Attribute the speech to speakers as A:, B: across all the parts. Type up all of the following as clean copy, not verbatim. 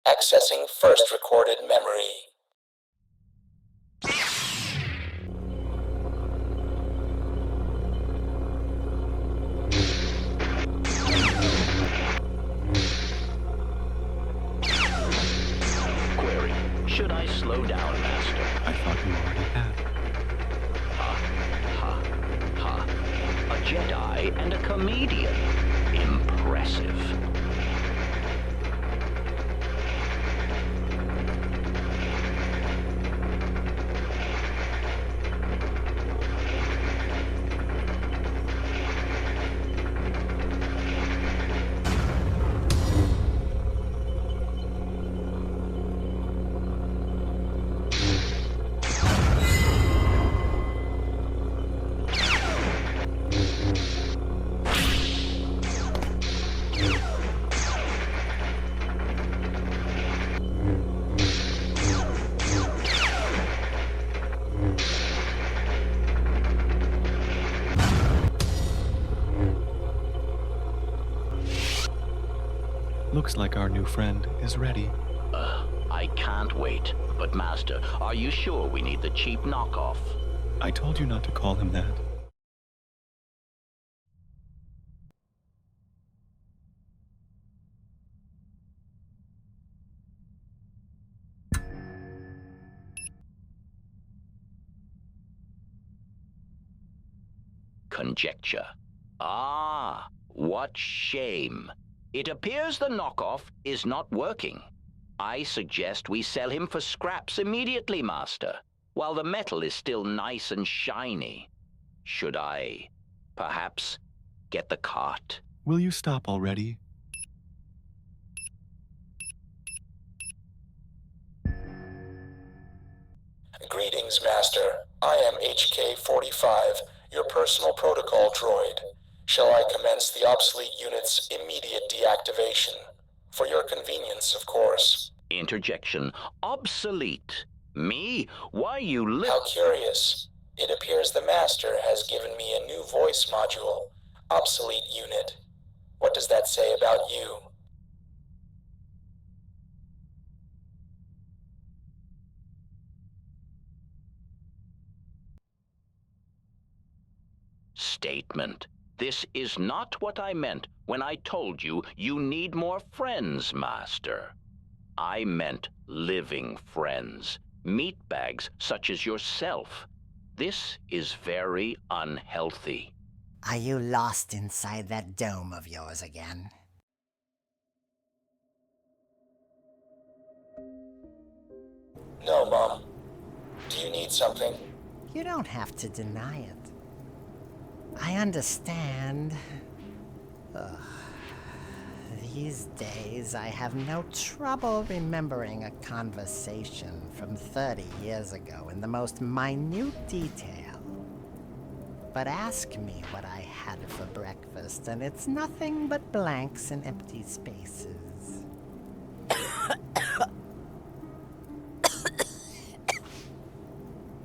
A: Accessing first recorded memory.
B: Query. Should I slow down, Master?
C: I thought you already had.
B: Ha. A Jedi and a comedian. Impressive.
C: Looks like our new friend is ready.
B: I can't wait. But Master, are you sure we need the cheap knockoff?
C: I told you not to call him that.
B: Conjecture. Ah, what shame. It appears the knockoff is not working. I suggest we sell him for scraps immediately, Master, while the metal is still nice and shiny. Should I, perhaps, get the cart?
C: Will you stop already?
A: Greetings, Master. I am HK-45, your personal protocol droid. Shall I commence the obsolete unit's immediate deactivation? For your convenience, of course.
B: Interjection. Obsolete. Me? Why you
A: How curious. It appears the Master has given me a new voice module. Obsolete unit. What does that say about you?
B: Statement. This is not what I meant when I told you you need more friends, Master. I meant living friends, meatbags such as yourself. This is very unhealthy.
D: Are you lost inside that dome of yours again?
A: No, Mom. Do you need something?
D: You don't have to deny it. I understand. Ugh. These days, I have no trouble remembering a conversation from 30 years ago in the most minute detail. But ask me what I had for breakfast, and it's nothing but blanks and empty spaces.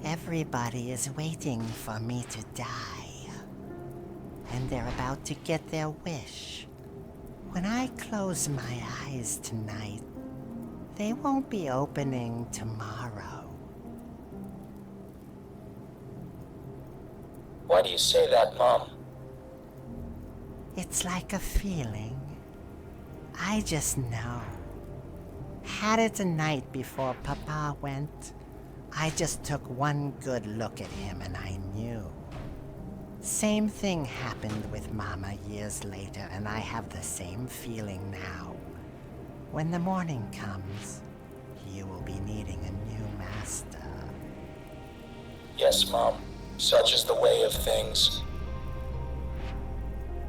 D: Everybody is waiting for me to die, and they're about to get their wish. When I close my eyes tonight, they won't be opening tomorrow.
A: Why do you say that, Mom?
D: It's like a feeling. I just know. Had it the night before Papa went. I just took one good look at him and I knew. Same thing happened with Mama years later, and I have the same feeling now. When the morning comes, you will be needing a new master.
A: Yes, Mom. Such is the way of things.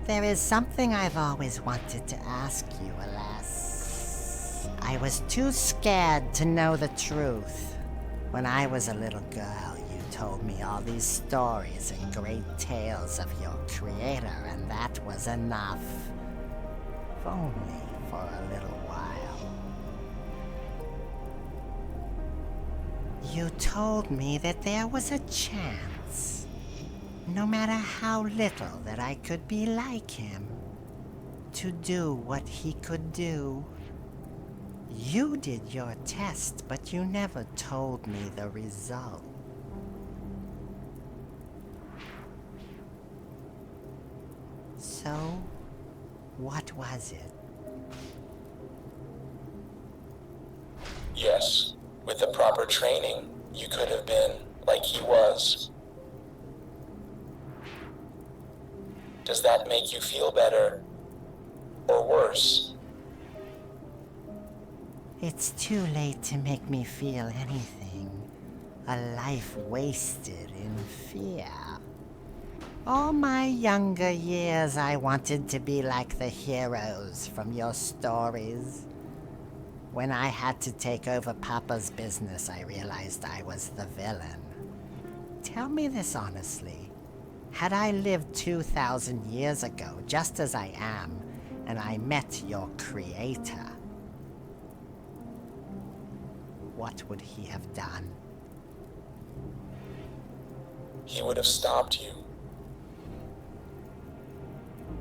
D: There is something I've always wanted to ask you, alas. I was too scared to know the truth. When I was a little girl, you told me all these stories and great tales of your creator, and that was enough. If only for a little while. You told me that there was a chance, no matter how little, that I could be like him, to do what he could do. You did your test, but you never told me the result. So, what was it?
A: Yes, with the proper training, you could have been like he was. Does that make you feel better? Or worse?
D: It's too late to make me feel anything. A life wasted in fear. All my younger years, I wanted to be like the heroes from your stories. When I had to take over Papa's business, I realized I was the villain. Tell me this honestly. Had I lived 2,000 years ago, just as I am, and I met your creator, what would he have done?
A: He would have stopped you.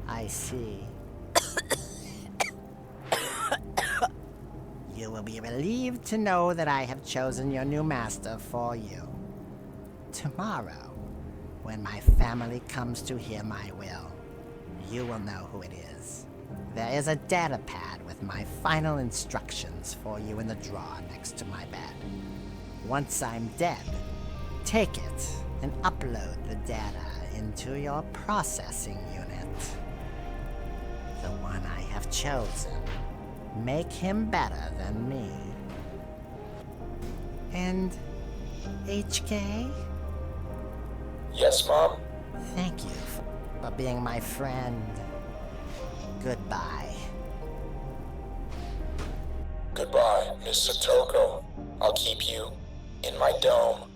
D: I see. You will be relieved to know that I have chosen your new master for you. Tomorrow, when my family comes to hear my will, you will know who it is. There is a data pad with my final instructions for you in the drawer next to my bed. Once I'm dead, take it and upload the data into your processing unit. The one I have chosen. Make him better than me. And HK?
A: Yes, Mom?
D: Thank you for being my friend. Goodbye.
A: Goodbye, Miss Satoko. I'll keep you in my dome.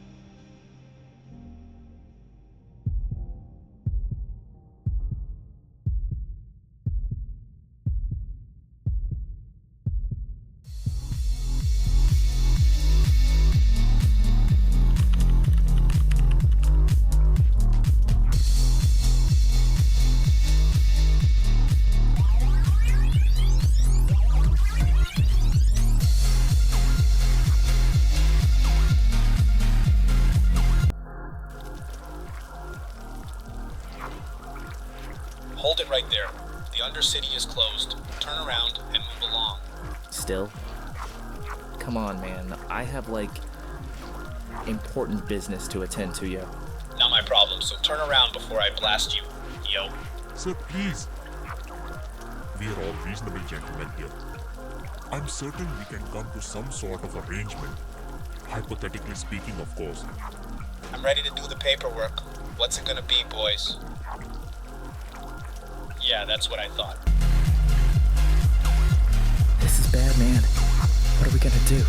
E: Hold it right there. The Undercity is closed. Turn around and move along.
F: Still? Come on, man. I have, important business to attend to, yo.
E: Not my problem, so turn around before I blast you, yo.
G: Sir, please. We are all reasonable gentlemen here. I'm certain we can come to some sort of arrangement. Hypothetically speaking, of course.
E: I'm ready to do the paperwork. What's it gonna be, boys? Yeah, that's what I thought.
F: This is bad, man. What are we gonna do?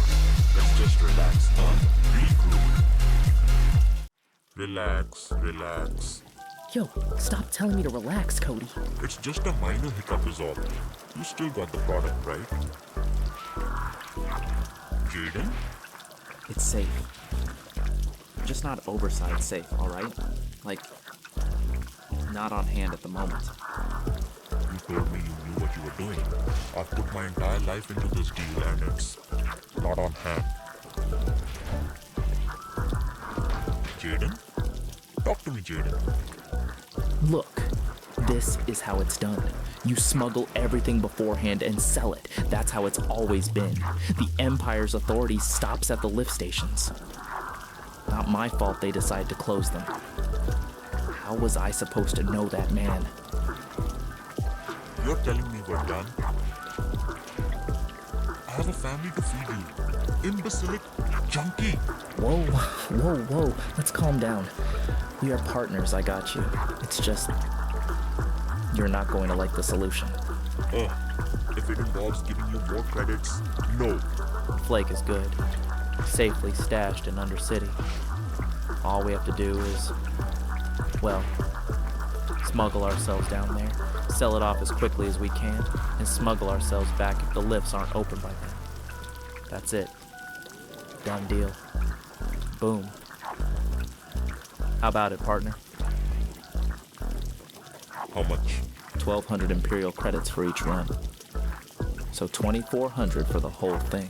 G: Let's just relax, huh? Regroup. Relax.
F: Yo, stop telling me to relax, Cody.
G: It's just a minor hiccup is all. You still got the product, right? Jaden?
F: It's safe. Just not oversized safe, alright? Not on hand at the moment.
G: You told me you knew what you were doing. I've put my entire life into this deal and it's not on hand. Jaden? Talk to me, Jaden.
F: Look, this is how it's done. You smuggle everything beforehand and sell it. That's how it's always been. The Empire's authority stops at the lift stations. Not my fault they decide to close them. How was I supposed to know that, man?
G: You're telling me we're done? I have a family to feed you. Imbecilic junkie.
F: Whoa. Let's calm down. We are partners, I got you. It's just... you're not going to like the solution.
G: If it involves giving you more credits, no.
F: Flake is good. Safely stashed in Undercity. All we have to do is... smuggle ourselves down there, sell it off as quickly as we can, and smuggle ourselves back if the lifts aren't open by then. That's it. Done deal. Boom. How about it, partner?
G: How much?
F: 1,200 Imperial credits for each run. So $2,400 for the whole thing.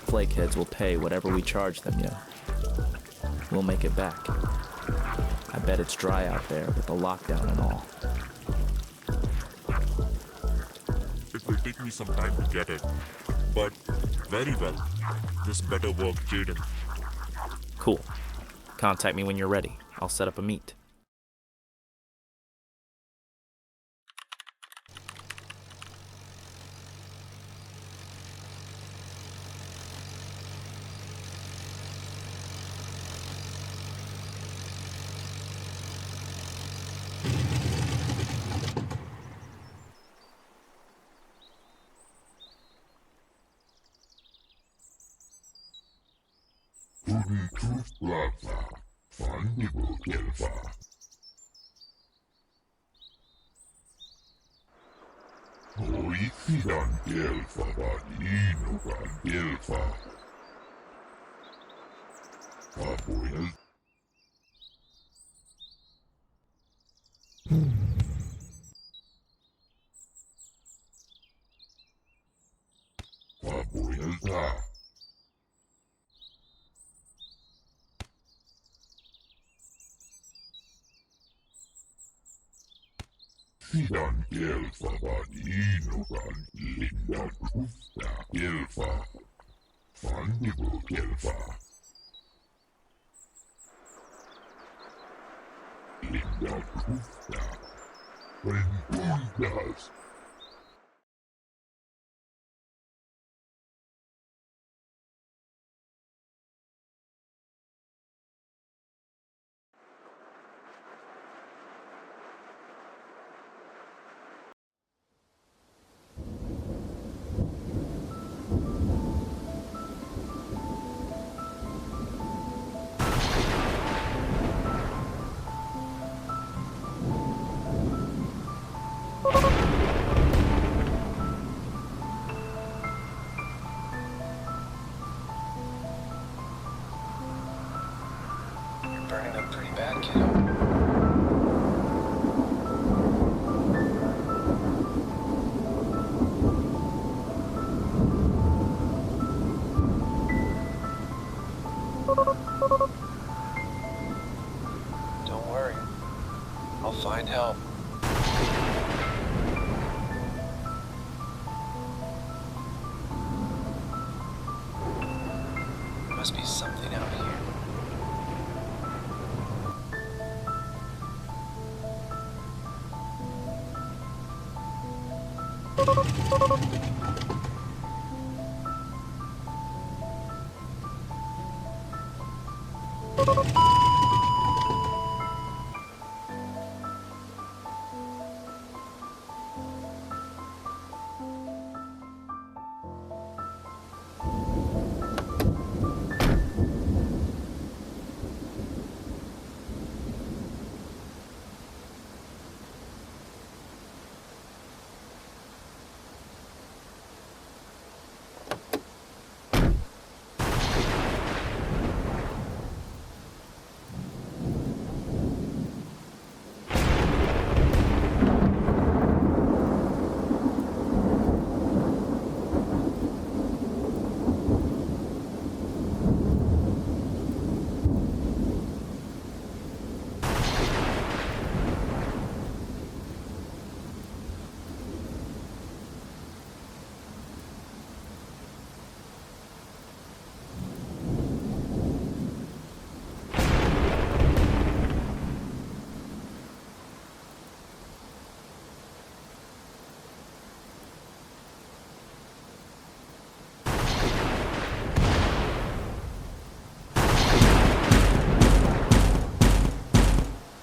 F: Flakeheads will pay whatever we charge them, yo. We'll make it back. I bet it's dry out there with the lockdown and all.
G: It will take me some time to get it. But, very well. This better work, Jaden.
F: Cool. Contact me when you're ready. I'll set up a meet.
H: Burning up pretty bad, kiddo. Don't worry. I'll find help. Must be something out here.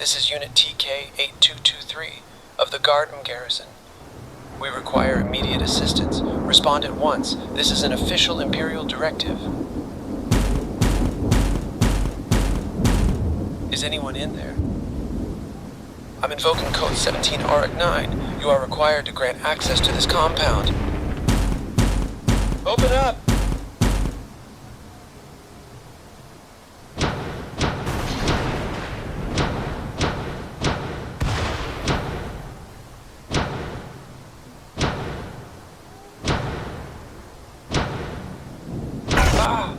H: This is Unit TK-8223 of the Garden Garrison. We require immediate assistance. Respond at once. This is an official Imperial directive. Is anyone in there? I'm invoking code 17 RX-9. You are required to grant access to this compound. Open up! Ah!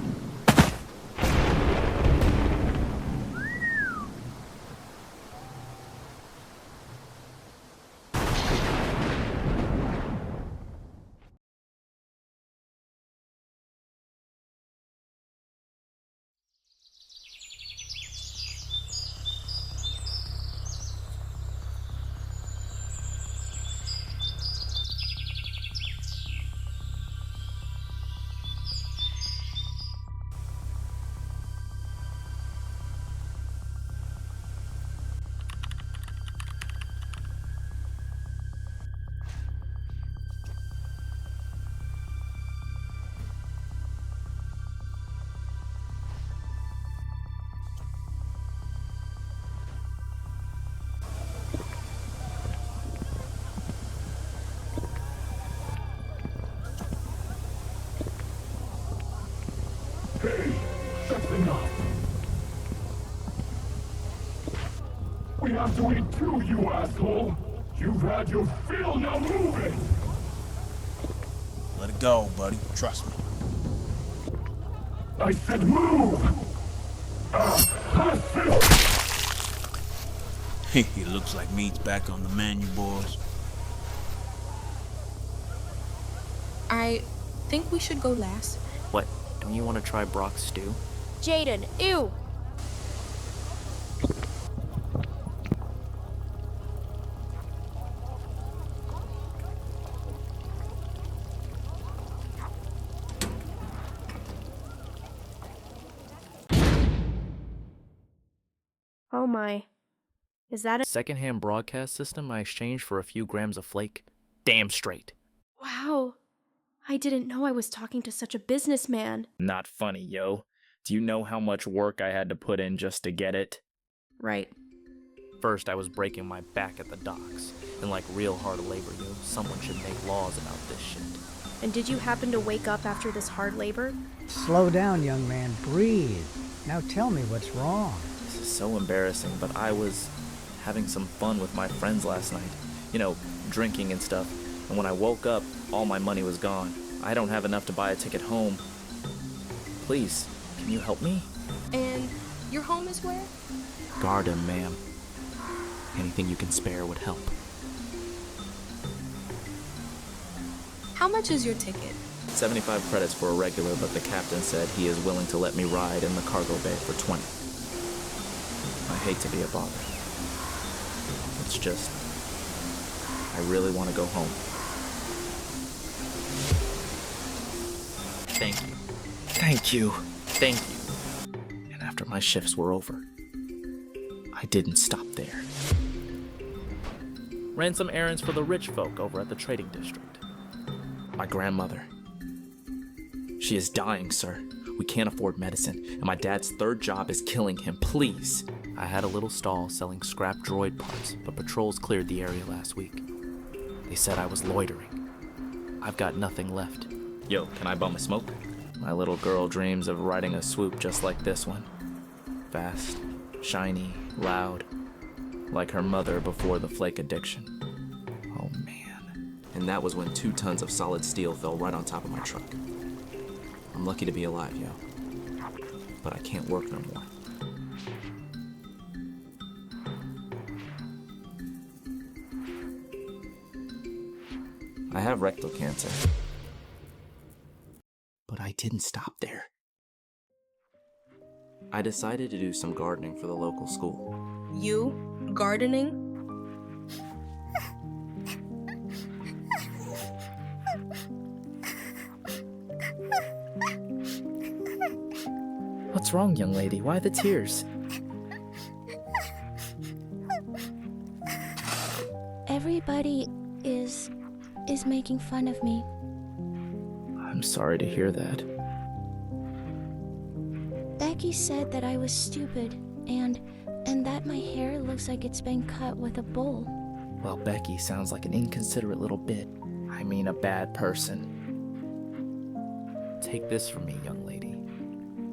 I: Hey, shut them up. We have to eat too, you asshole. You've had your fill, now move it.
J: Let it go, buddy. Trust me.
I: I said move. Hospital.
J: It looks like meat's back on the menu, boys.
K: I think we should go last.
F: What? Don't you want to try Brock's stew?
L: Jaden, ew! Oh my. Is that a—
F: Secondhand broadcast system I exchanged for a few grams of flake? Damn straight.
K: Wow. I didn't know I was talking to such a businessman.
F: Not funny, yo. Do you know how much work I had to put in just to get it?
K: Right.
F: First, I was breaking my back at the docks. And like real hard labor, yo, someone should make laws about this shit.
K: And did you happen to wake up after this hard labor?
M: Slow down, young man. Breathe. Now tell me what's wrong.
F: This is so embarrassing, but I was having some fun with my friends last night. You know, drinking and stuff. And when I woke up, all my money was gone. I don't have enough to buy a ticket home. Please, can you help me?
K: And your home is where?
F: Garden, ma'am. Anything you can spare would help.
K: How much is your ticket?
F: 75 credits for a regular, but the captain said he is willing to let me ride in the cargo bay for 20. I hate to be a bother. It's just, I really want to go home. Thank you. Thank you. Thank you. And after my shifts were over, I didn't stop there. Ran some errands for the rich folk over at the trading district. My grandmother. She is dying, sir. We can't afford medicine, and my dad's third job is killing him. Please. I had a little stall selling scrap droid parts, but patrols cleared the area last week. They said I was loitering. I've got nothing left. Yo, can I bum a smoke? My little girl dreams of riding a swoop just like this one. Fast, shiny, loud, like her mother before the flake addiction. Oh man. And that was when 2 tons of solid steel fell right on top of my truck. I'm lucky to be alive, yo. But I can't work no more. I have rectal cancer. But I didn't stop there. I decided to do some gardening for the local school.
K: You? Gardening?
F: What's wrong, young lady? Why the tears?
L: Everybody is making fun of me.
F: I'm sorry to hear that.
L: Becky said that I was stupid, and that my hair looks like it's been cut with a bowl.
F: Well, Becky sounds like an inconsiderate little bit. I mean, a bad person. Take this from me, young lady.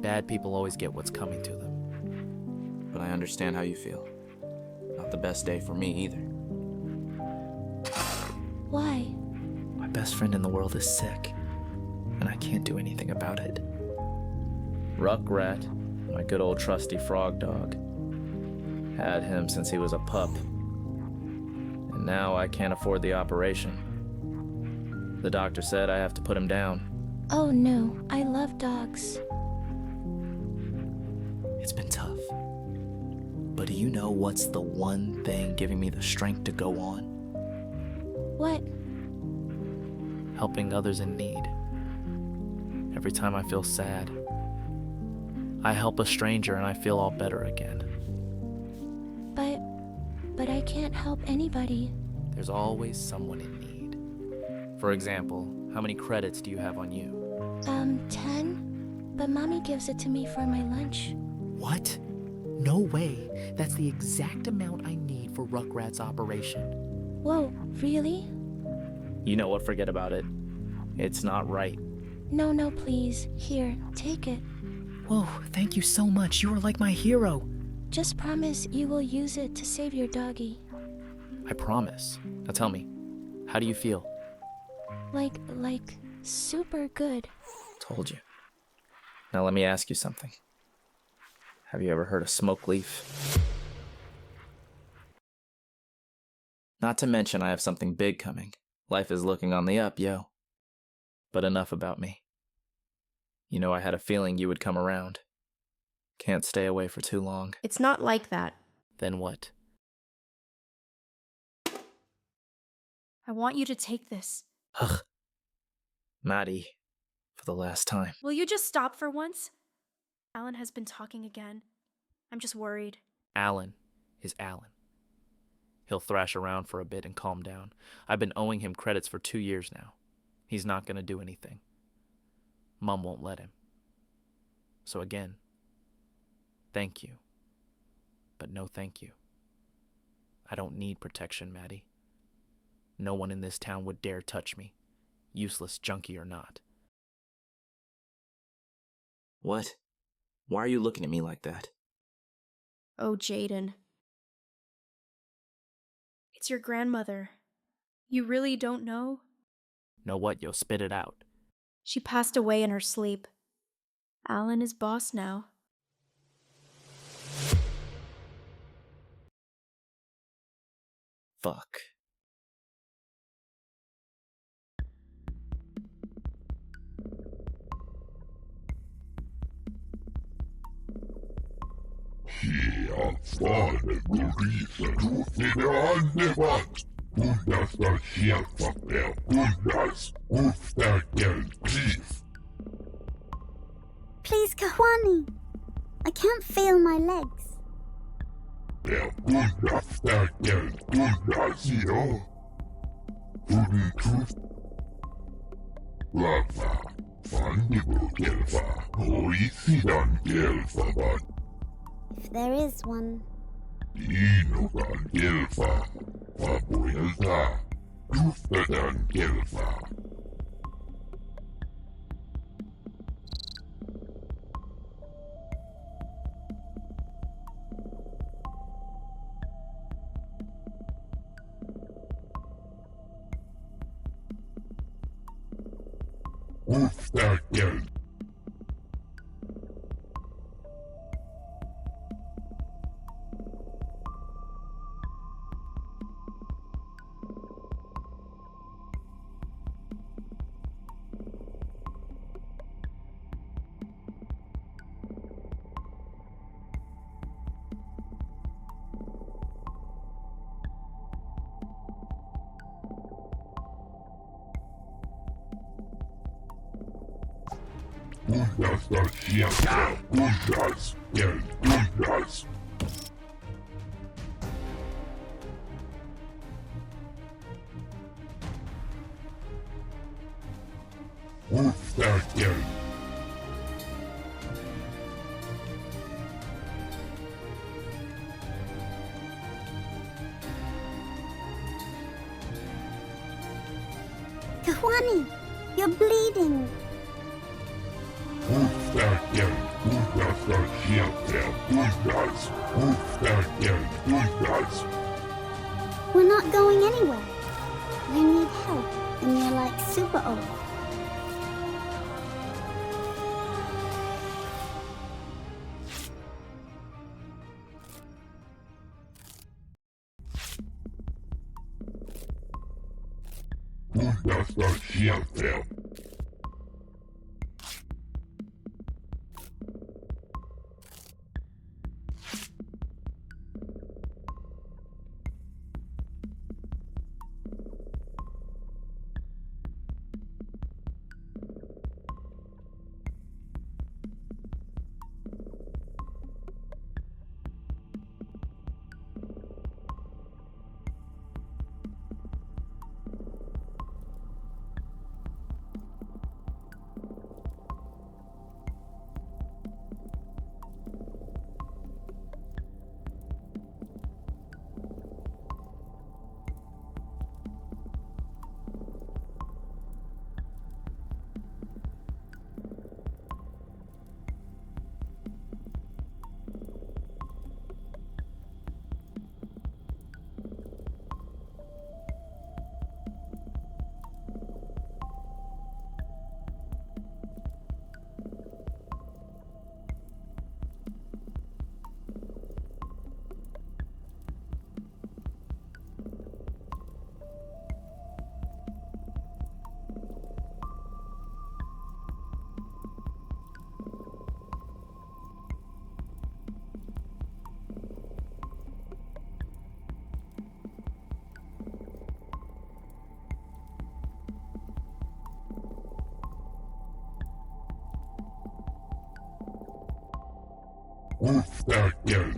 F: Bad people always get what's coming to them. But I understand how you feel. Not the best day for me either.
L: Why?
F: My best friend in the world is sick, and I can't do anything about it. Ruckrat, my good old trusty frog dog. Had him since he was a pup. And now I can't afford the operation. The doctor said I have to put him down.
L: Oh no, I love dogs.
F: It's been tough. But do you know what's the one thing giving me the strength to go on?
L: What?
F: Helping others in need. Every time I feel sad, I help a stranger and I feel all better again.
L: But I can't help anybody.
F: There's always someone in need. For example, how many credits do you have on you?
L: 10? But Mommy gives it to me for my lunch.
F: What? No way. That's the exact amount I need for Ruckrat's operation.
L: Whoa, really?
F: You know what? Forget about it. It's not right.
L: No, please. Here, take it.
F: Whoa, thank you so much. You are like my hero.
L: Just promise you will use it to save your doggy.
F: I promise. Now tell me, how do you feel?
L: Like, super good.
F: Told you. Now let me ask you something. Have you ever heard of smoke leaf? Not to mention I have something big coming. Life is looking on the up, yo. But enough about me. You know I had a feeling you would come around. Can't stay away for too long.
K: It's not like that.
F: Then what?
K: I want you to take this.
F: Ugh. Maddie, for the last time.
K: Will you just stop for once? Alan has been talking again. I'm just worried.
F: Alan is Alan. He'll thrash around for a bit and calm down. I've been owing him credits for 2 years now. He's not going to do anything. Mom won't let him. So again, thank you. But no thank you. I don't need protection, Maddie. No one in this town would dare touch me, useless junkie or not. What? Why are you looking at me like that?
K: Oh, Jaden. It's your grandmother. You really don't know?
F: Know what? Yo, spit it out.
K: She passed away in her sleep. Alan is boss now.
F: Fuck.
I: Hier vorne Maurice, du Federandewacht. Wunderster Schärfer, der Wunders, Tief.
N: Please, Kahwani. I can't feel my legs.
I: Der Wunderstärker, Wundersio. Tut. Lava, Fundible Gelfa, Oisidan Gelfa,
N: If there is one.
I: Inogan Gelfa, Fabuelta, Tuftadan Gelfa. Uftakel. Wunderster Schärfer, Wunders, Wunders. Uftakel.
N: Kahwani, you're bleeding.
I: Uftakel, Wunderster Schärfer, Wunders, Uftakel, Wunders.
N: We're not going anywhere. You need help, and you're like super old.
I: the shelter. Who's that girl?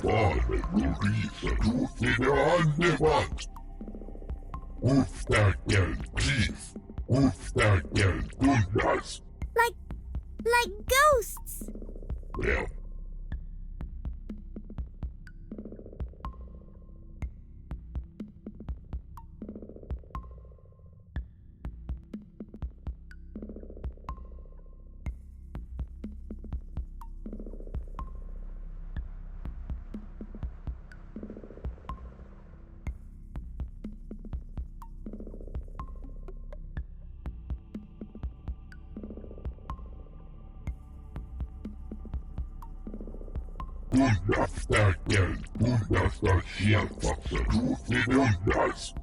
I: Svaret går visa anlevant. Upptäcker Chief. Upptäcker Gundas.
N: Like ghosts.
I: Well. Understäcker, understa skelfaxen, rotlig undas.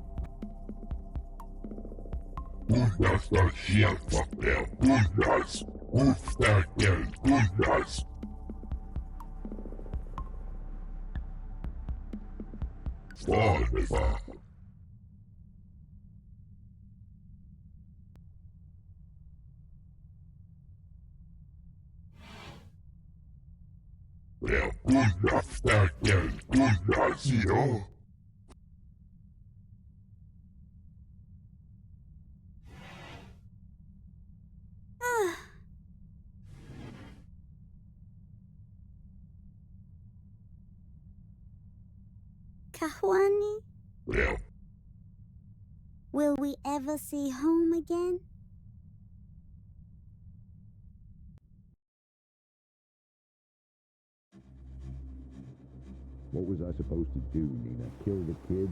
I: Understa skelfaxen, undas. Upptäcker, undas. Svarva. Well, understäcker, undas, ja.
N: Kahwani?
I: Well.
N: Will we ever see home again?
O: What was I supposed to do, Nina? Kill the kid?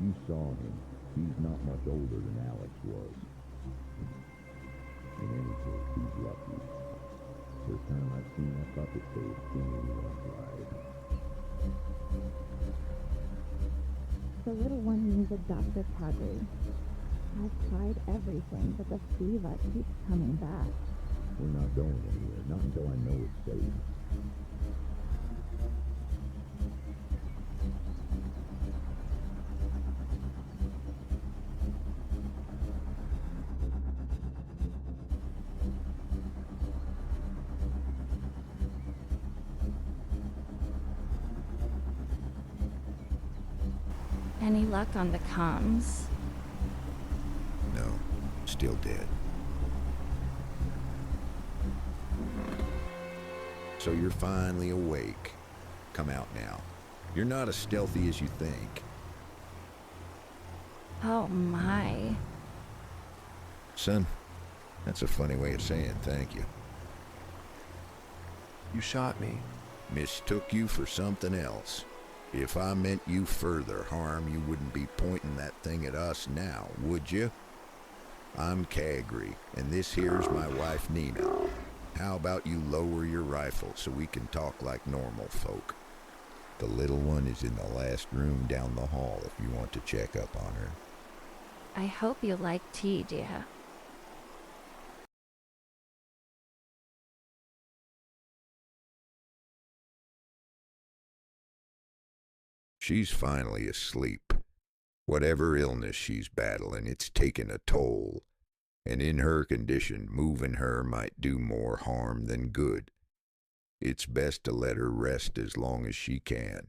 O: You saw him. He's not much older than Alex was. In any case, he's lucky. First time I've seen that puppet face continue on ride.
P: The little one needs a Dr. Padre. I've tried everything, but the fever keeps coming back.
O: We're not going anywhere, not until I know it's safe.
P: Any luck on the comms?
O: No, still dead. So you're finally awake. Come out now. You're not as stealthy as you think.
L: Oh my.
O: Son, that's a funny way of saying thank you.
Q: You shot me.
O: Mistook you for something else. If I meant you further harm, you wouldn't be pointing that thing at us now, would you? I'm Kagri, and this here's my wife Nina. How about you lower your rifle so we can talk like normal folk? The little one is in the last room down the hall if you want to check up on her.
L: I hope you like tea, dear.
O: She's finally asleep. Whatever illness she's battling, it's taken a toll. And in her condition, moving her might do more harm than good. It's best to let her rest as long as she can.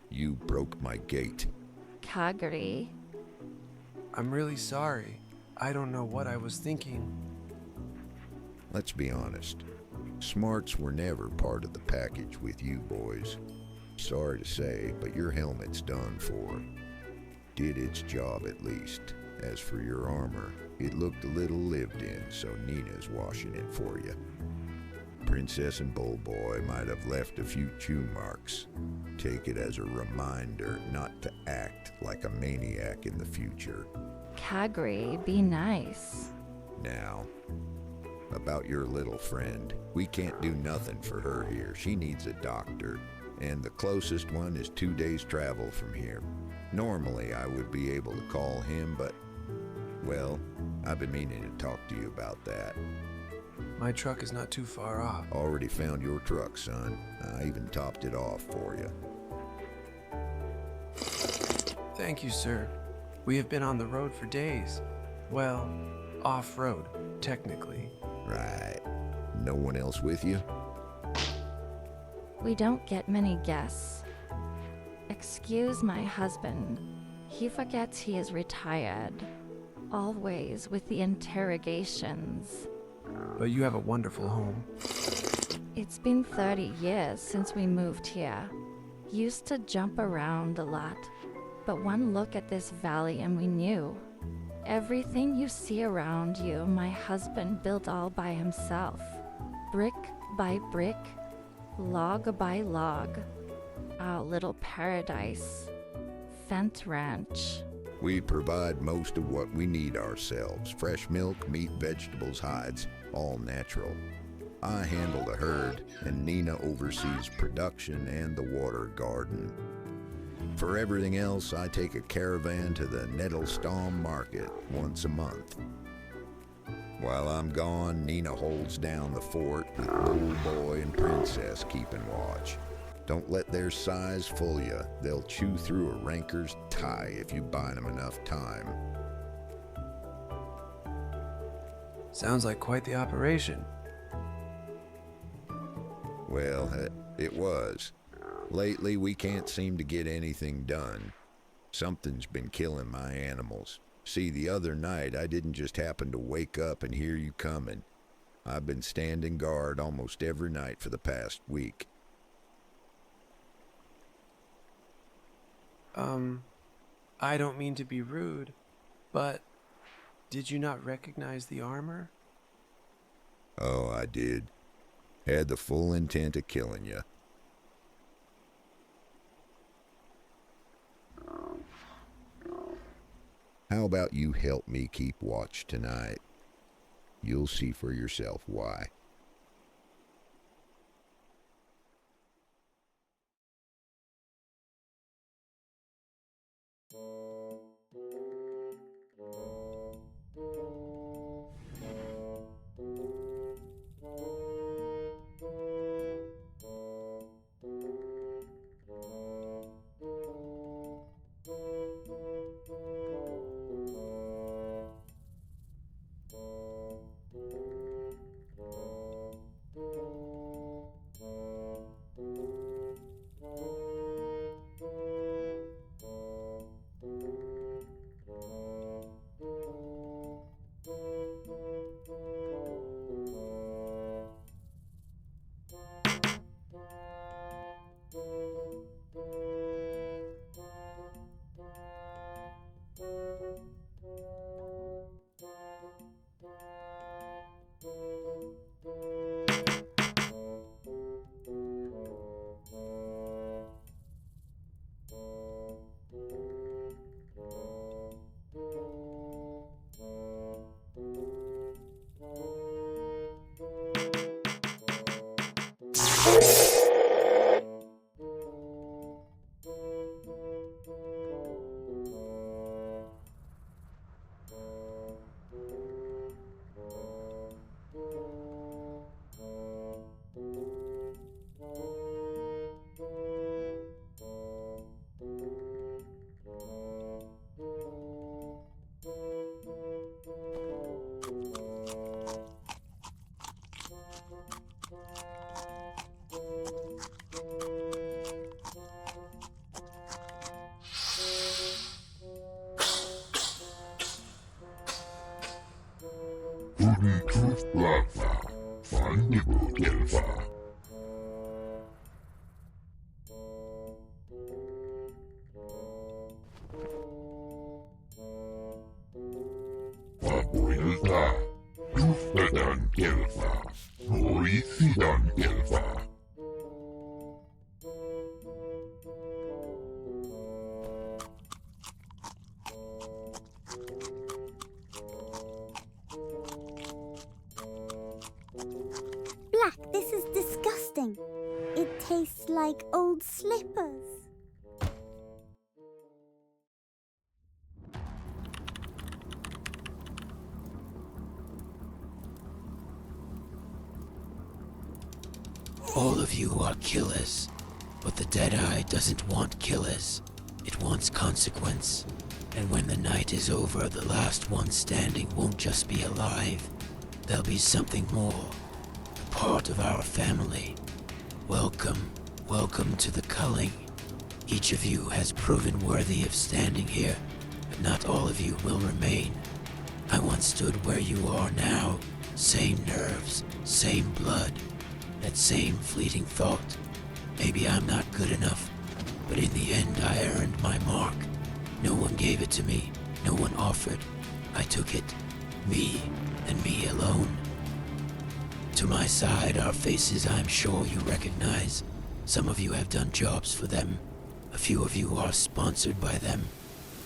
O: You broke my gate.
L: Kagri.
Q: I'm really sorry. I don't know what I was thinking.
O: Let's be honest. Smarts were never part of the package with you boys. Sorry to say, but your helmet's done for. Did its job at least. As for your armor, it looked a little lived in, so Nina's washing it for you. Princess and Bullboy might have left a few chew marks. Take it as a reminder not to act like a maniac in the future.
L: Kagri, be nice.
O: Now, about your little friend, we can't do nothing for her here. She needs a doctor, and the closest one is 2 days' travel from here. Normally, I would be able to call him, but, well, I've been meaning to talk to you about that.
Q: My truck is not too far off.
O: Already found your truck, son. I even topped it off for you.
Q: Thank you, sir. We have been on the road for days. Well, off-road, technically.
O: Right. No one else with you?
L: We don't get many guests. Excuse my husband. He forgets he is retired. Always with the interrogations.
Q: But you have a wonderful home.
L: It's been 30 years since we moved here. Used to jump around a lot, but one look at this valley and we knew. Everything you see around you, my husband built all by himself. Brick by brick, log by log. Our little paradise. Fent Ranch.
O: We provide most of what we need ourselves. Fresh milk, meat, vegetables, hides, all natural. I handle the herd, and Nina oversees production and the water garden. For everything else, I take a caravan to the Nettlestorm Market once a month. While I'm gone, Nina holds down the fort with Bullboy and Princess keeping watch. Don't let their size fool you. They'll chew through a ranker's tie if you buy them enough time.
Q: Sounds like quite the operation.
O: Well, it was. Lately, we can't seem to get anything done. Something's been killing my animals. See, the other night, I didn't just happen to wake up and hear you coming. I've been standing guard almost every night for the past week.
Q: I don't mean to be rude, but did you not recognize the armor?
O: Oh, I did. Had the full intent of killing you. How about you help me keep watch tonight? You'll see for yourself why.
I: Hidden Truth Blackfire. Findable Gelfire. Papuilta. Juhtadan Gelfire. Hoithidan Gelfire.
N: Black, this is disgusting. It tastes like old slippers.
R: All of you are killers, but the Deadeye doesn't want killers. It wants consequence. And when the night is over, the last one standing won't just be alive. There'll be something more. A part of our family. Welcome, welcome to the culling. Each of you has proven worthy of standing here, but not all of you will remain. I once stood where you are now. Same nerves, same blood. That same fleeting thought. Maybe I'm not good enough, but in the end I earned my mark. No one gave it to me. No one offered. I took it. Me, and me alone. To my side are faces I'm sure you recognize. Some of you have done jobs for them. A few of you are sponsored by them.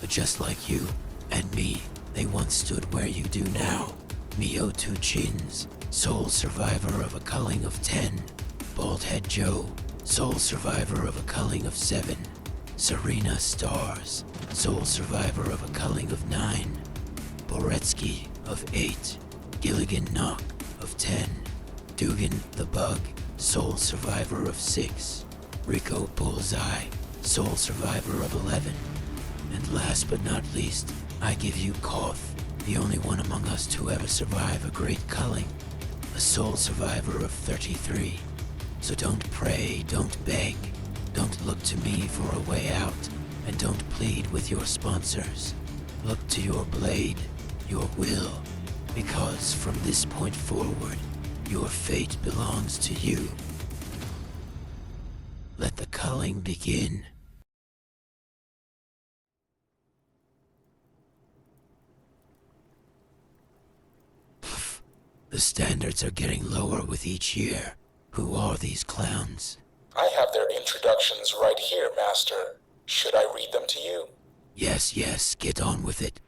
R: But just like you and me, they once stood where you do now. Mio Two Chins, sole survivor of a culling of 10. Baldhead Joe, sole survivor of a culling of 7. Serena Stars, sole survivor of a culling of 9. Boretsky of 8. Gilligan Knock of 10. Dugan the Bug, sole survivor of 6. Rico Bullseye, sole survivor of 11. And last but not least, I give you Koth, the only one among us to ever survive a great culling. A sole survivor of 33. So don't pray, don't beg, don't look to me for a way out, and don't plead with your sponsors. Look to your blade, your will, because from this point forward, your fate belongs to you. Let the culling begin. The standards are getting lower with each year. Who are these clowns?
A: I have their introductions right here, Master. Should I read them to you?
R: Yes, get on with it.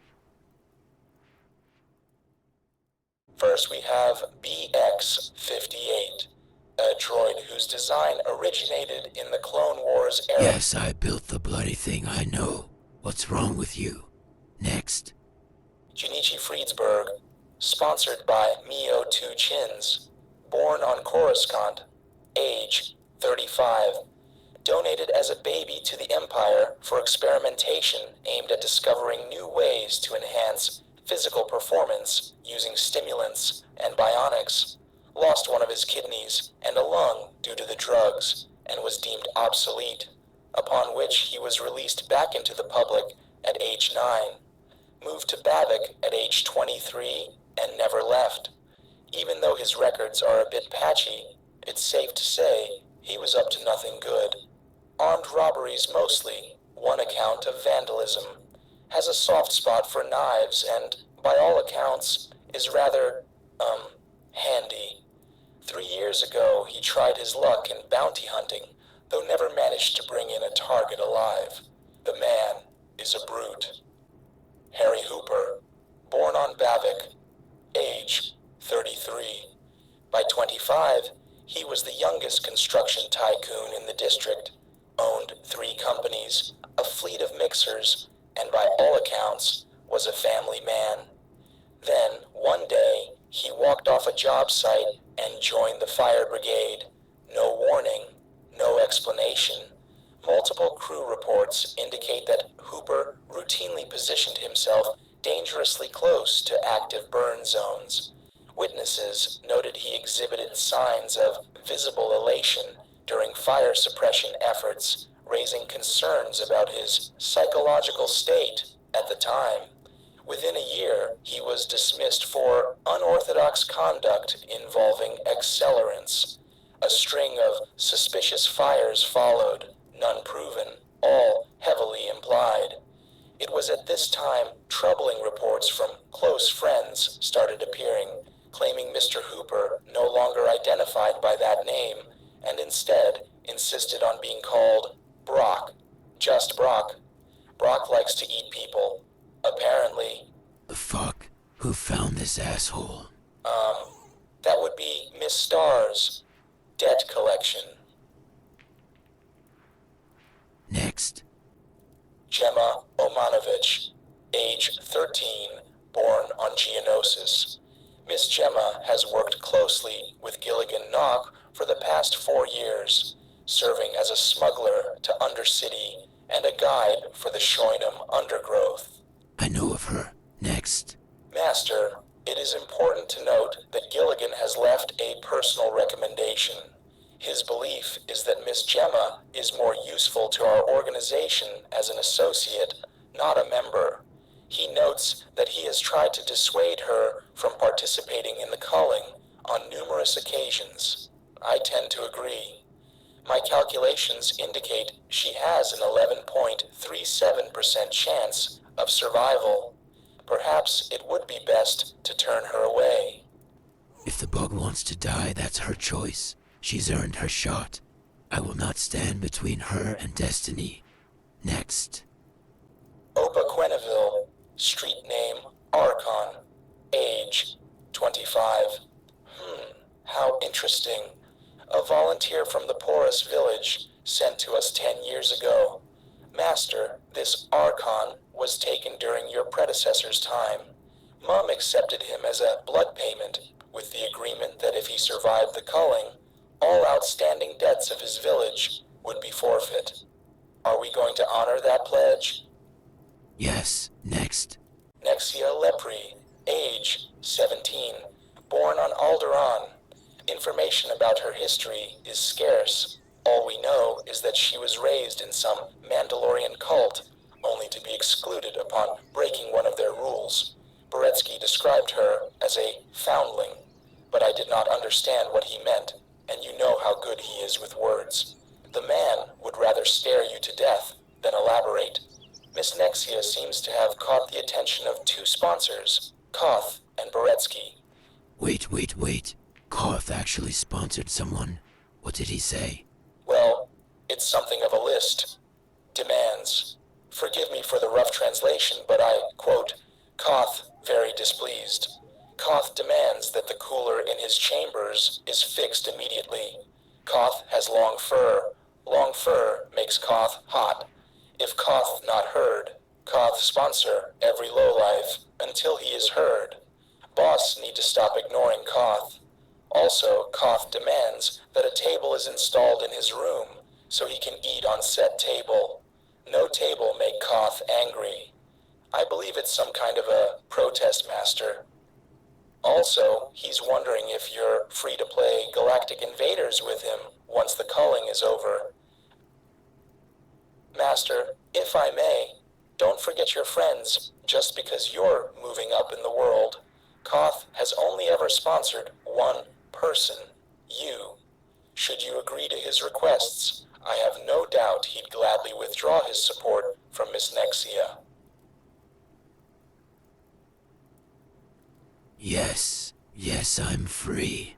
A: First we have BX-58, a droid whose design originated in the Clone Wars era.
R: Yes, I built the bloody thing, I know. What's wrong with you? Next.
A: Junichi Friedsberg, sponsored by Mio Two Chins, born on Coruscant, age 35, donated as a baby to the Empire for experimentation aimed at discovering new ways to enhance physical performance using stimulants and bionics, lost one of his kidneys and a lung due to the drugs, and was deemed obsolete, upon which he was released back into the public at age 9, moved to Bavik at age 23, and never left. Even though his records are a bit patchy, it's safe to say he was up to nothing good. Armed robberies mostly, one account of vandalism. Has a soft spot for knives and, by all accounts, is rather, handy. 3 years ago, he tried his luck in bounty hunting, though never managed to bring in a target alive. The man is a brute. Harry Hooper, born on Bavik, age 33. By 25, he was the youngest construction tycoon in the district, owned 3 companies, a fleet of mixers, and by all accounts, was a family man. Then, one day, he walked off a job site and joined the fire brigade. No warning, no explanation. Multiple crew reports indicate that Hooper routinely positioned himself dangerously close to active burn zones. Witnesses noted he exhibited signs of visible elation during fire suppression efforts, raising concerns about his psychological state at the time. Within a year, he was dismissed for unorthodox conduct involving accelerants. A string of suspicious fires followed, none proven, all heavily implied. It was at this time troubling reports from close friends started appearing, claiming Mr. Hooper no longer identified by that name, and instead insisted on being called Brock. Just Brock. Brock likes to eat people. Apparently.
R: The fuck? Who found this asshole?
A: That would be Miss Starr's debt collection.
R: Next.
A: Gemma Omanovich, age 13, born on Geonosis. Miss Gemma has worked closely with Gilligan Knock for the past 4 years, serving as a smuggler to Undercity and a guide for the Shoinum undergrowth.
R: I know of her. Next.
A: Master, it is important to note that Gilligan has left a personal recommendation. His belief is that Miss Gemma is more useful to our organization as an associate, not a member. He notes that he has tried to dissuade her from participating in the culling on numerous occasions. I tend to agree. My calculations indicate she has an 11.37% chance of survival. Perhaps it would be best to turn her away.
R: If the bug wants to die, that's her choice. She's earned her shot. I will not stand between her and destiny. Next.
A: Opa Quenneville, street name Archon, age 25. How interesting. A volunteer from the poorest village sent to us 10 years ago. Master, this Archon was taken during your predecessor's time. Mom accepted him as a blood payment, with the agreement that if he survived the culling, all outstanding debts of his village would be forfeit. Are we going to honor that pledge?
R: Yes, next.
A: Nexia Lepri, age 17, born on Alderaan. Information about her history is scarce. All we know is that she was raised in some Mandalorian cult, only to be excluded upon breaking one of their rules. Beretsky described her as a foundling, but I did not understand what he meant, and you know how good he is with words. The man would rather stare you to death than elaborate. Miss Nexia seems to have caught the attention of 2 sponsors, Koth and Beretsky.
R: Wait. Koth actually sponsored someone. What did he say?
A: Well, it's something of a list. Demands. Forgive me for the rough translation, but I quote, Koth very displeased. Koth demands that the cooler in his chambers is fixed immediately. Koth has long fur. Long fur makes Koth hot. If Koth not heard, Koth sponsor every lowlife until he is heard. Boss need to stop ignoring Koth. Also, Koth demands that a table is installed in his room so he can eat on said table. No table make Koth angry. I believe it's some kind of a protest, Master. Also, he's wondering if you're free to play Galactic Invaders with him once the culling is over. Master, if I may, don't forget your friends just because you're moving up in the world. Koth has only ever sponsored one person, you. Should you agree to his requests, I have no doubt he'd gladly withdraw his support from Miss Nexia.
R: Yes, I'm free.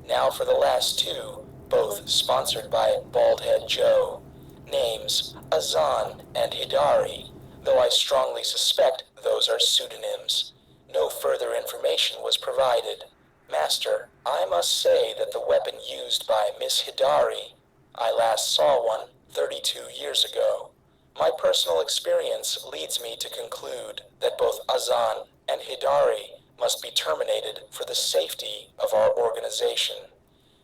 A: Now for the last two, both sponsored by Baldhead Joe. Names Azan and Hidari, though I strongly suspect those are pseudonyms. No further information was provided. Master, I must say that the weapon used by Miss Hidari, I last saw one 32 years ago. My personal experience leads me to conclude that both Azan and Hidari must be terminated for the safety of our organization.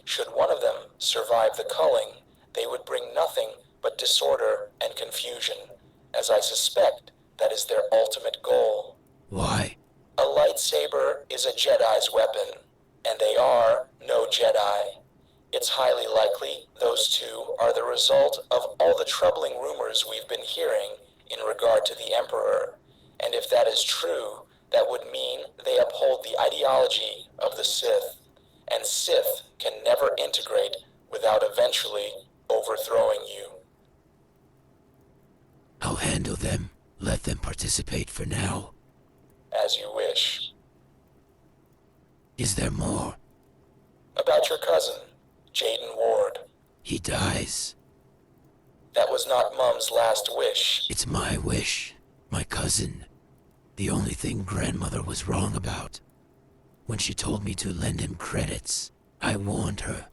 A: Should one of them survive the culling, they would bring nothing but disorder and confusion, as I suspect that is their ultimate goal.
R: Why?
A: A lightsaber is a Jedi's weapon, and they are no Jedi. It's highly likely those two are the result of all the troubling rumors we've been hearing in regard to the Emperor, and if that is true, that would mean they uphold the ideology of the Sith, and Sith can never integrate without eventually overthrowing you.
R: I'll handle them. Let them participate for now.
A: As you wish.
R: Is there more?
A: About your cousin, Jaden Ward.
R: He dies.
A: That was not Mum's last wish.
R: It's my wish. My cousin. The only thing grandmother was wrong about. When she told me to lend him credits, I warned her.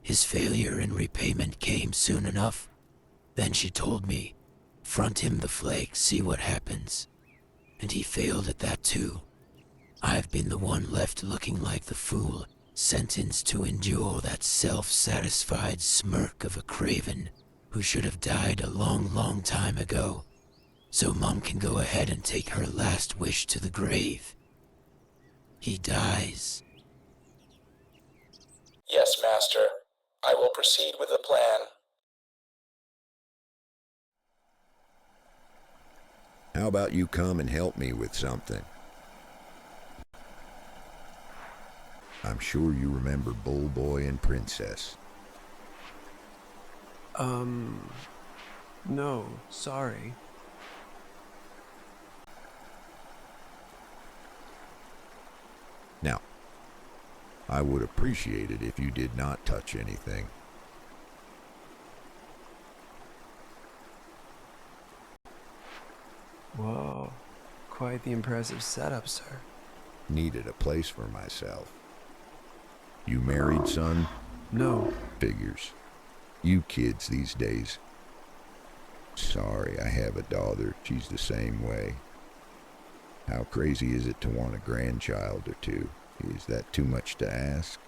R: His failure in repayment came soon enough. Then she told me, front him the flake, see what happens. And he failed at that too. I've been the one left looking like the fool, sentenced to endure that self-satisfied smirk of a craven who should have died a long time ago. So Mom can go ahead and take her last wish to the grave. He dies.
A: Yes, Master. I will proceed with the plan.
O: How about you come and help me with something? I'm sure you remember Bull Boy and Princess.
Q: No, sorry.
O: Now, I would appreciate it if you did not touch anything.
Q: Whoa, quite the impressive setup, sir.
O: Needed a place for myself. You married, son?
Q: No.
O: Figures. You kids these days. Sorry, I have a daughter. She's the same way. How crazy is it to want a grandchild or two? Is that too much to ask?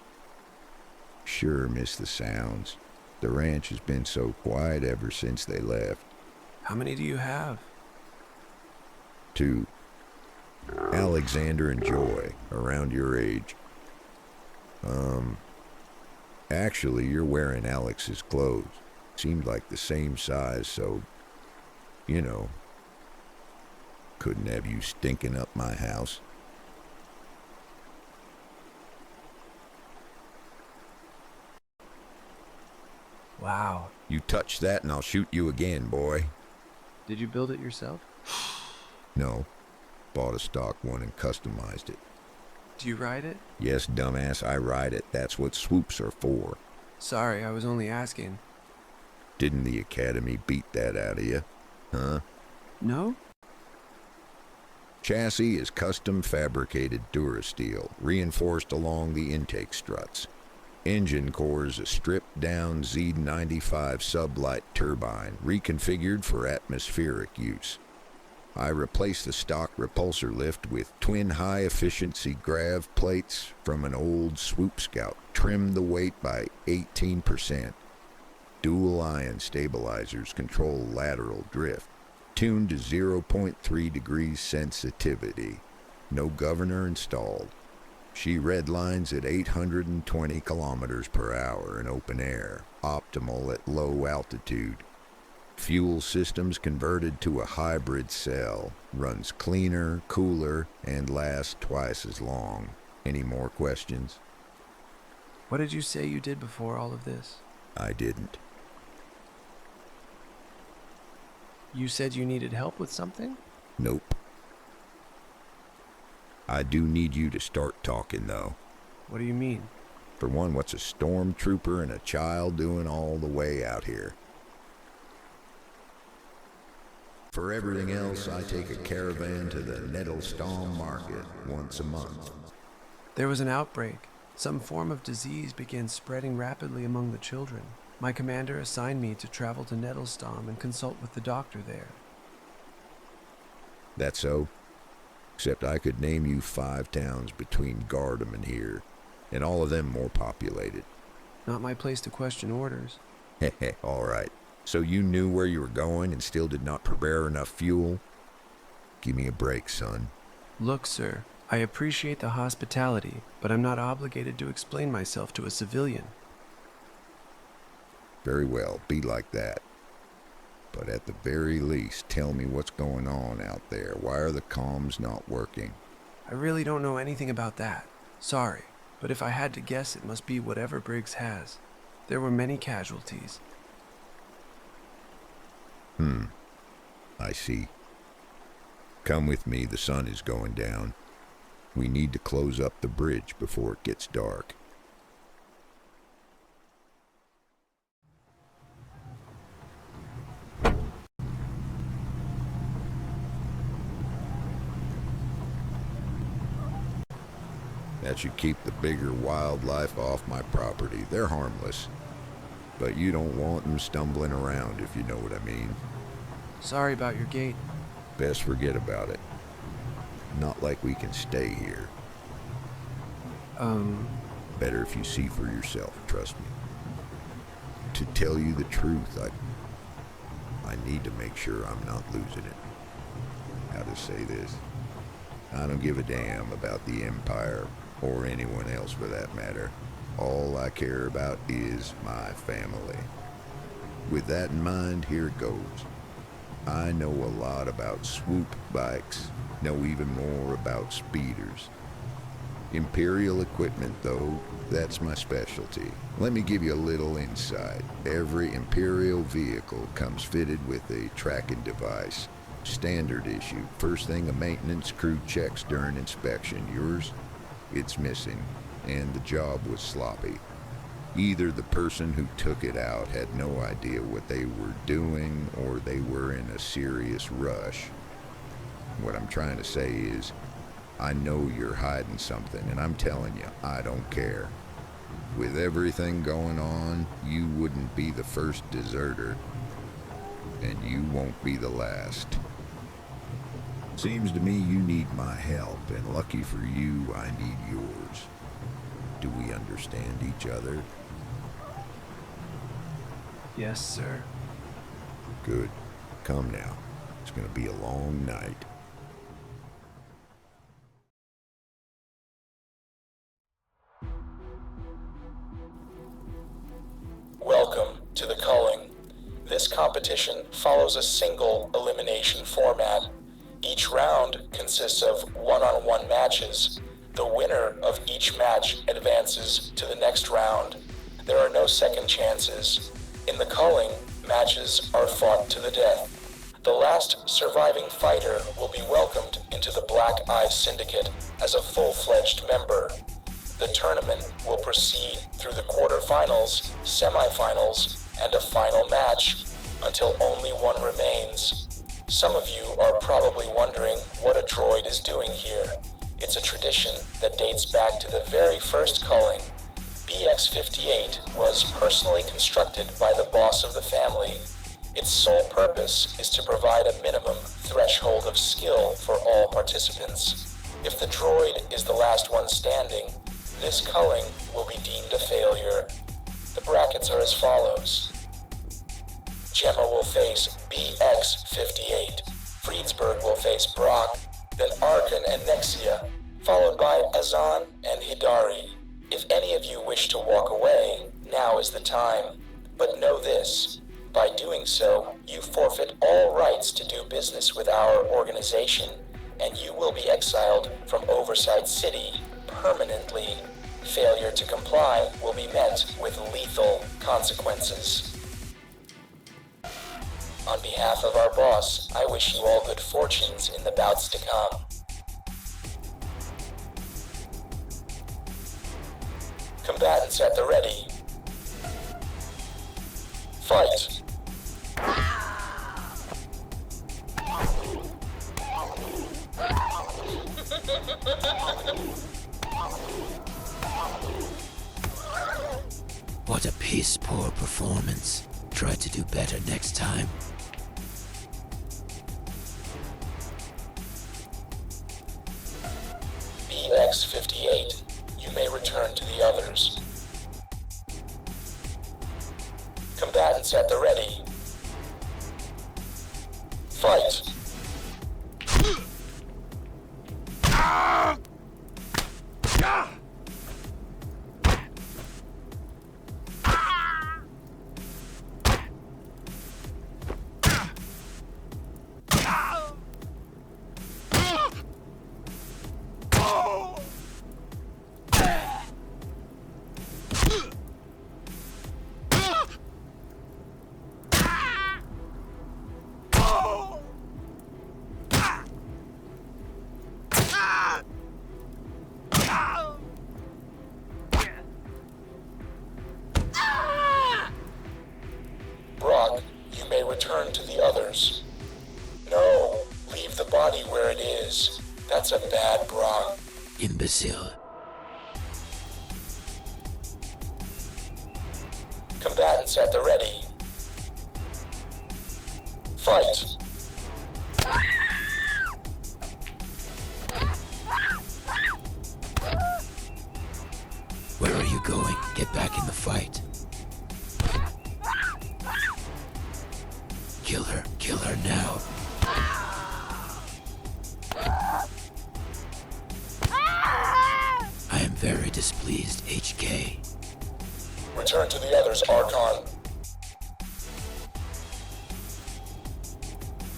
O: Sure miss the sounds. The ranch has been so quiet ever since they left.
Q: How many do you have?
O: 2. Alexander and Joy, around your age. Actually, you're wearing Alex's clothes. Seemed like the same size, so, you know, couldn't have you stinking up my house.
Q: Wow.
O: You touch that and I'll shoot you again, boy.
Q: Did you build it yourself?
O: No. Bought a stock one and customized it.
Q: Do you ride it?
O: Yes, dumbass, I ride it. That's what swoops are for.
Q: Sorry, I was only asking.
O: Didn't the Academy beat that out of you? Huh?
Q: No?
O: Chassis is custom fabricated Durasteel, reinforced along the intake struts. Engine core is a stripped down Z95 sublight turbine, reconfigured for atmospheric use. I replaced the stock repulsor lift with twin high-efficiency grav plates from an old Swoop Scout, trimmed the weight by 18%. Dual ion stabilizers control lateral drift, tuned to 0.3 degrees sensitivity. No governor installed. She redlines at 820 kilometers per hour in open air, optimal at low altitude. Fuel systems converted to a hybrid cell, runs cleaner, cooler, and lasts twice as long. Any more questions?
Q: What did you say you did before all of this?
O: I didn't.
Q: You said you needed help with something?
O: Nope. I do need you to start talking, though.
Q: What do you mean?
O: For one, what's a stormtrooper and a child doing all the way out here? For everything else, I take a caravan to the Nettlestorm Market once a month.
Q: There was an outbreak. Some form of disease began spreading rapidly among the children. My commander assigned me to travel to Nettlestorm and consult with the doctor there.
O: That's so? Except I could name you 5 towns between Gardem and here, and all of them more populated.
Q: Not my place to question orders.
O: Heh, all right. So you knew where you were going and still did not prepare enough fuel? Give me a break, son.
Q: Look, sir, I appreciate the hospitality, but I'm not obligated to explain myself to a civilian.
O: Very well, be like that. But at the very least, tell me what's going on out there. Why are the comms not working?
Q: I really don't know anything about that. Sorry, but if I had to guess, it must be whatever Briggs has. There were many casualties.
O: I see. Come with me, the sun is going down. We need to close up the bridge before it gets dark. That should keep the bigger wildlife off my property. They're harmless. But you don't want them stumbling around, if you know what I mean.
Q: Sorry about your gate.
O: Best forget about it. Not like we can stay here. Better if you see for yourself, trust me. To tell you the truth, I need to make sure I'm not losing it. How to say this? I don't give a damn about the Empire, or anyone else for that matter. All I care about is my family. With that in mind, here it goes. I know a lot about swoop bikes, know even more about speeders. Imperial equipment, though, that's my specialty. Let me give you a little insight. Every Imperial vehicle comes fitted with a tracking device. Standard issue. First thing a maintenance crew checks during inspection. Yours? It's missing, and the job was sloppy. Either the person who took it out had no idea what they were doing, or they were in a serious rush. What I'm trying to say is, I know you're hiding something, and I'm telling you, I don't care. With everything going on, you wouldn't be the first deserter, and you won't be the last. Seems to me you need my help, and lucky for you, I need yours. Do we understand each other?
Q: Yes, sir.
O: Good. Come now. It's gonna be a long night.
A: Welcome to the culling. This competition follows a single elimination format. Each round consists of one-on-one matches. The winner of each match advances to the next round. There are no second chances. In the culling, matches are fought to the death. The last surviving fighter will be welcomed into the Black Eye Syndicate as a full-fledged member. The tournament will proceed through the quarterfinals, semifinals, and a final match until only one remains. Some of you are probably wondering what a droid is doing here. It's a tradition that dates back to the very first culling. BX-58 was personally constructed by the boss of the family. Its sole purpose is to provide a minimum threshold of skill for all participants. If the droid is the last one standing, this culling will be deemed a failure. The brackets are as follows. Gemma will face BX-58. Freedsburg will face Brock, then Arkan and Nexia, followed by Azan and Hidari. If any of you wish to walk away, now is the time. But know this, by doing so, you forfeit all rights to do business with our organization, and you will be exiled from Oversight City permanently. Failure to comply will be met with lethal consequences. On behalf of our boss, I wish you all good fortunes in the bouts to come. Combatants at the ready. Fight!
R: What a piss-poor performance. Try to do better next time.
A: BX-58, you may return to the others. Combatants at the ready. Fight! Brock, you may return to the others. No, leave the body where it is. That's a bad Brock.
R: Imbecile.
A: Combatants at the ready. Fight!
R: Where are you going? Get back in the fight. Kill her now. I am very displeased, HK.
A: Return to the others, Archon.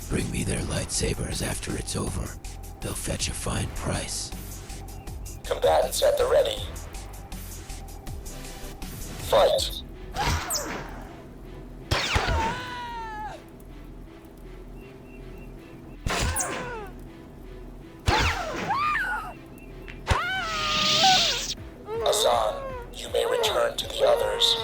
R: Bring me their lightsabers after it's over. They'll fetch a fine price.
A: Combatants at the ready. Fight! Azan, you may return to the others.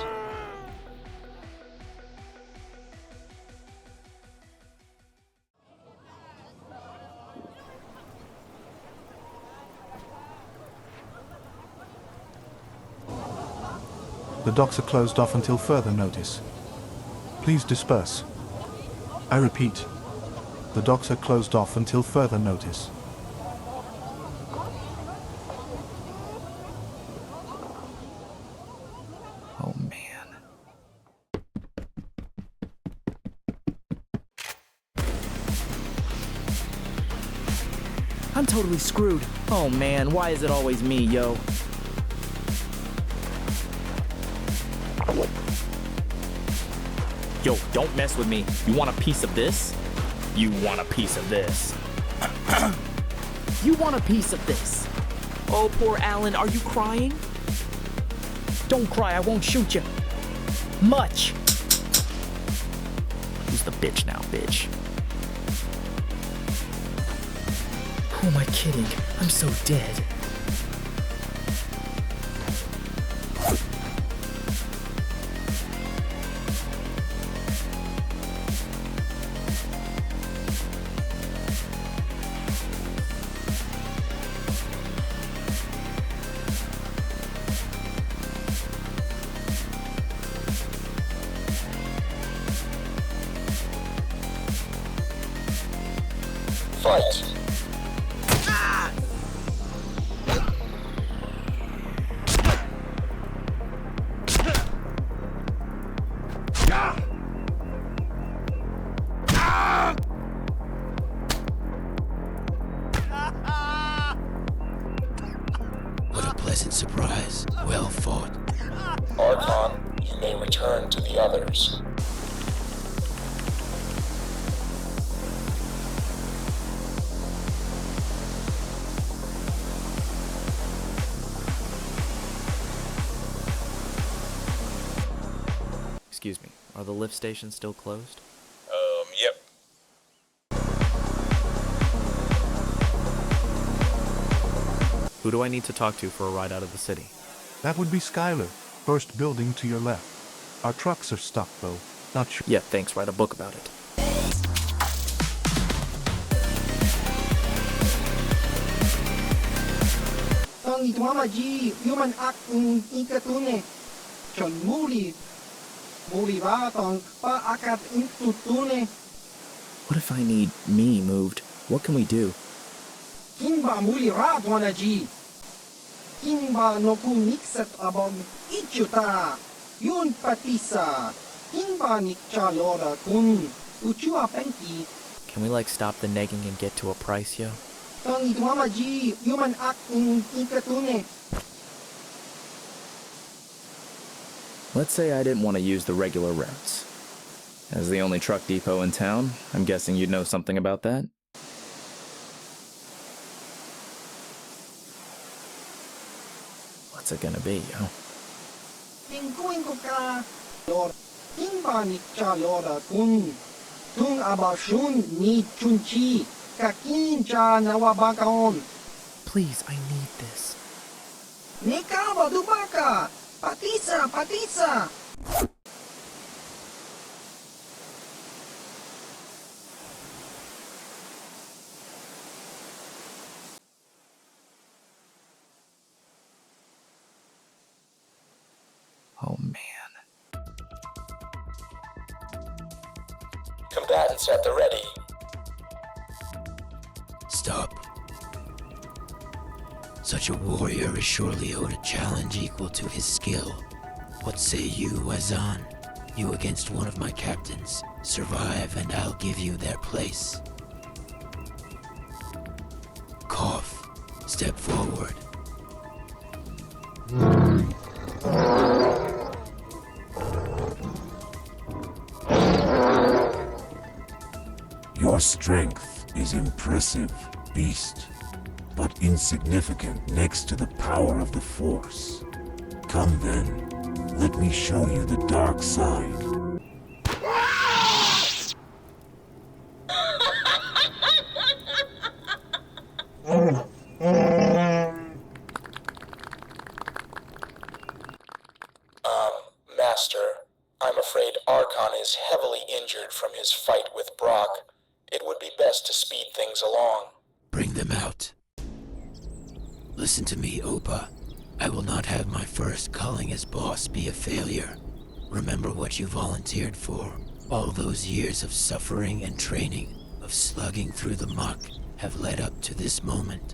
S: The docks are closed off until further notice. Please disperse. I repeat, the docks are closed off until further notice. Oh man.
F: I'm totally screwed. Oh man, why is it always me, yo? Yo, don't mess with me. You want a piece of this? You want a piece of this. You want a piece of this. Oh, poor Alan, are you crying? Don't cry, I won't shoot you. Much. Who's the bitch now, bitch? Who am I kidding? I'm so dead.
A: Fight!
R: What a pleasant surprise. Well fought.
A: Archon, you may return to the others.
F: Excuse me, are the lift stations still closed?
E: Yep.
F: Who do I need to talk to for a ride out of the city?
S: That would be Skylar, first building to your left. Our trucks are stuck, though. Not sure.
F: Yeah, thanks. Write a book about it. What if I need me moved? What can we do?
T: Kimba mulira dwanaji. Kimba no ku mixet abog ichuta. Yun patisa. Kimba nikcha lora kun. Uchua penki.
F: Can we stop the negging and get to a price, yo?
T: Tangi dwamaji. Human act ikatune.
F: Let's say I didn't want to use the regular routes. As the only truck depot in town, I'm guessing you'd know something about that? What's it gonna be, yo?
T: Tinguingo ka. Lord. Kimba nikcha lora kun. Tung abashun ni chunchi. Kakincha nawabakaon.
F: Please, I need this.
T: Nekaba dubaka. Patisa, patisa.
F: Oh, man.
A: Combatants at the ready.
R: Stop. Such a warrior is surely owed a challenge equal to his skill. What say you, Wazan? You against one of my captains. Survive and I'll give you their place. Cough. Step forward.
G: Your strength is impressive, beast, but insignificant next to the power of the Force. Come then, let me show you the dark side.
A: Master, I'm afraid Archon is heavily injured from his fight with Brock. It would be best to speed things along.
R: Bring them out. Listen to me, Opa. I will not have my first culling as boss be a failure. Remember what you volunteered for. All those years of suffering and training, of slugging through the muck, have led up to this moment.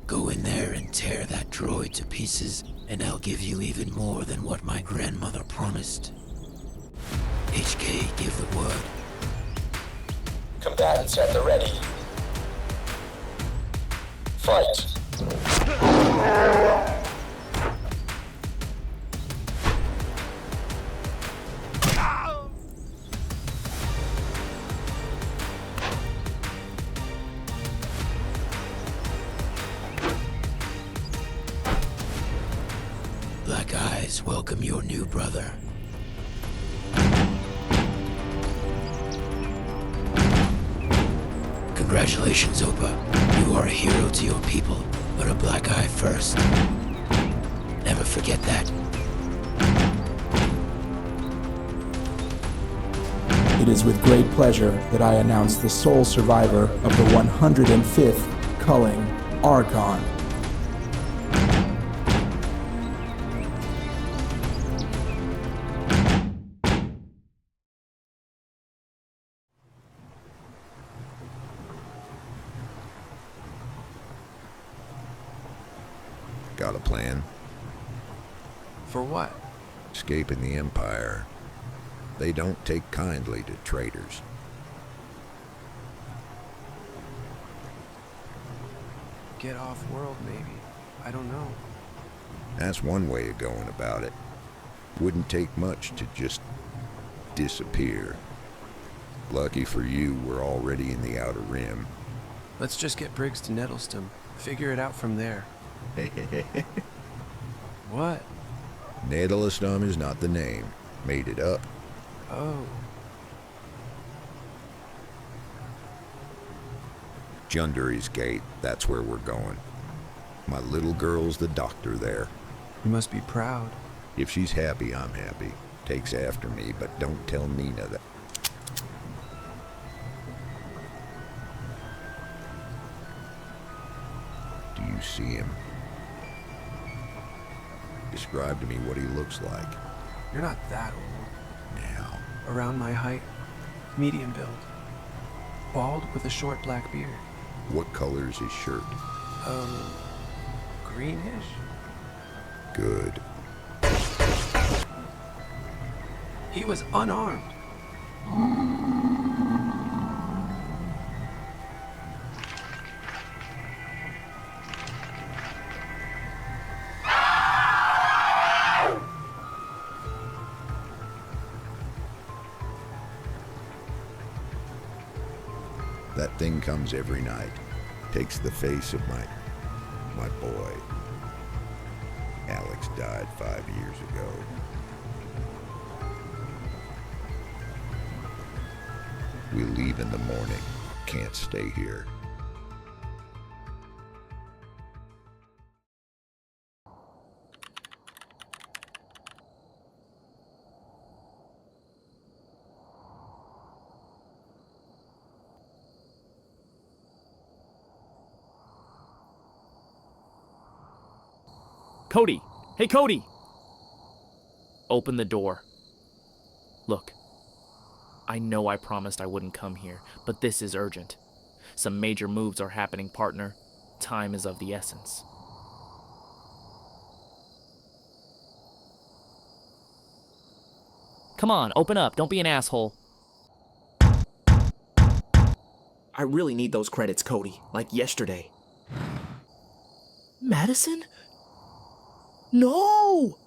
R: Go in there and tear that droid to pieces, and I'll give you even more than what my grandmother promised. HK, give the word.
A: Combatants at the ready. Fight!
R: Black Eyes welcome your new brother. Congratulations, Opa. You are a hero to your people, but a black eye first. Never forget that.
U: It is with great pleasure that I announce the sole survivor of the 105th culling, Archon.
O: Got a plan?
Q: For what?
O: Escaping the Empire. They don't take kindly to traitors.
Q: Get off world, maybe. I don't know.
O: That's one way of going about it. Wouldn't take much to just disappear. Lucky for you, we're already in the Outer Rim.
Q: Let's just get Briggs to Nettleston. Figure it out from there. What?
O: Nettleston is not the name. Made it up.
Q: Oh.
O: Junduri's Gate, that's where we're going. My little girl's the doctor there.
Q: You must be proud.
O: If she's happy, I'm happy. Takes after me, but don't tell Nina that. Do you see him? Describe to me what he looks like.
Q: You're not that old.
O: Now.
Q: Around my height. Medium build. Bald with a short black beard.
O: What color's his shirt?
Q: Greenish?
O: Good.
Q: He was unarmed.
O: That thing comes every night. Takes the face of my boy. Alex died 5 years ago. We leave in the morning. Can't stay here.
F: Cody! Hey, Cody! Open the door. Look, I know I promised I wouldn't come here, but this is urgent. Some major moves are happening, partner. Time is of the essence. Come on, open up. Don't be an asshole.
C: I really need those credits, Cody, like yesterday. Madison? No!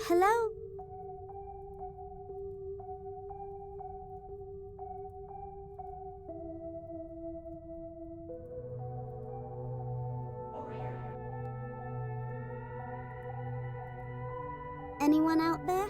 N: Hello? Anyone out there?